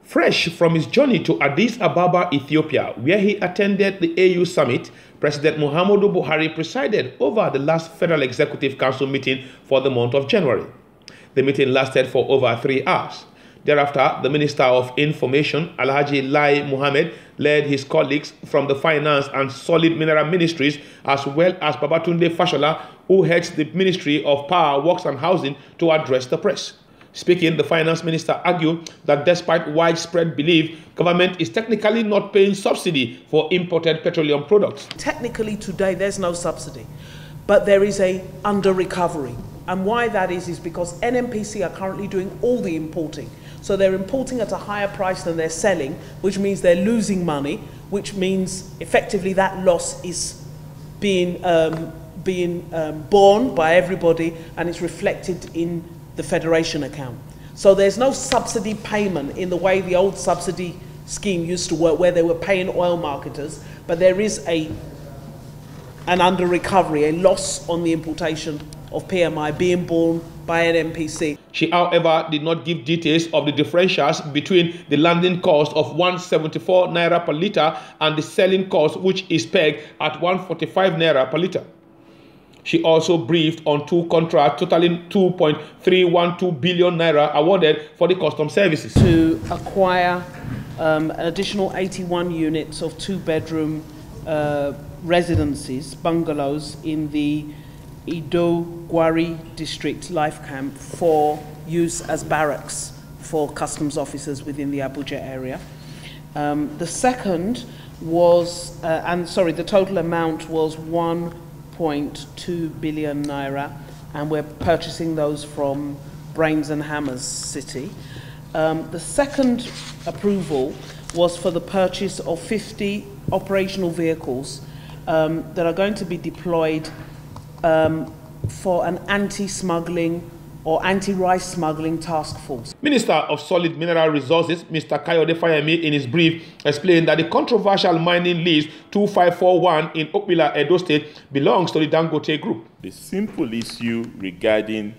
Fresh from his journey to Addis Ababa, Ethiopia, where he attended the AU summit, President Muhammadu Buhari presided over the last Federal Executive Council meeting for the month of January. The meeting lasted for over 3 hours. Thereafter, the Minister of Information, Alhaji Lai Mohammed, led his colleagues from the Finance and Solid Mineral Ministries, as well as Babatunde Fashola, who heads the Ministry of Power, Works and Housing, to address the press. Speaking, the Finance Minister argued that despite widespread belief, government is technically not paying subsidy for imported petroleum products. Technically today there's no subsidy, but there is a under-recovery. And why that is because NNPC are currently doing all the importing. So they're importing at a higher price than they're selling, which means they're losing money, which means effectively that loss is being borne by everybody, and it's reflected in the Federation account. So there's no subsidy payment in the way the old subsidy scheme used to work, where they were paying oil marketers, but there is an under-recovery, a loss on the importation of PMI being borne by NNPC. She, however, did not give details of the differentials between the landing cost of 174 naira per litre and the selling cost, which is pegged at 145 naira per litre. She also briefed on 2 contracts totaling 2.312 billion naira awarded for the custom services. To acquire an additional 81 units of 2-bedroom residences, bungalows, in the Ido Gwari District Life Camp for use as barracks for customs officers within the Abuja area. The second was, the total amount was 1.2 billion naira, and we're purchasing those from Brains and Hammers City. The second approval was for the purchase of 50 operational vehicles that are going to be deployed for an anti-smuggling or anti-rice smuggling task force. Minister of Solid Mineral Resources, Mr. Kayode Fayemi, in his brief, explained that the controversial mining lease 2541 in Abuja, Edo State, belongs to the Dangote Group. The simple issue regarding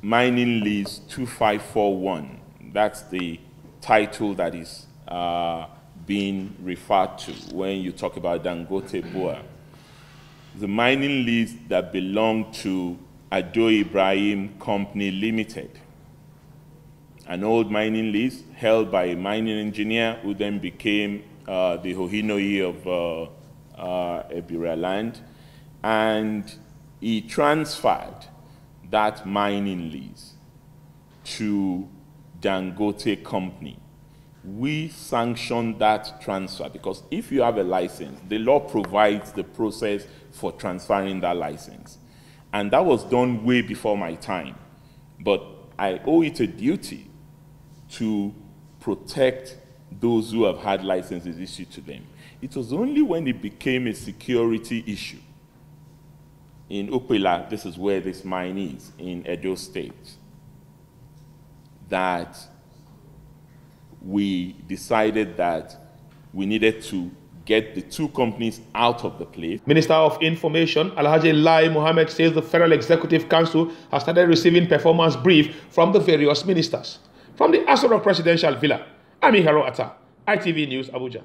mining lease 2541, that's the title that is being referred to when you talk about Dangote Bua. The mining lease that belonged to Ado Ibrahim Company Limited, an old mining lease held by a mining engineer who then became the Hohinoi of Ebira land, and he transferred that mining lease to Dangote Company. We sanctioned that transfer because if you have a license, the law provides the process for transferring that license. And that was done way before my time. But I owe it a duty to protect those who have had licenses issued to them. It was only when it became a security issue in Upela, this is where this mine is, in Edo State, that we decided that we needed to get the 2 companies out of the place. Minister of Information, Alhaji Lai Mohammed, says the Federal Executive Council has started receiving performance brief from the various ministers. From the Asura Presidential Villa, I'm Iharo Atta, ITV News, Abuja.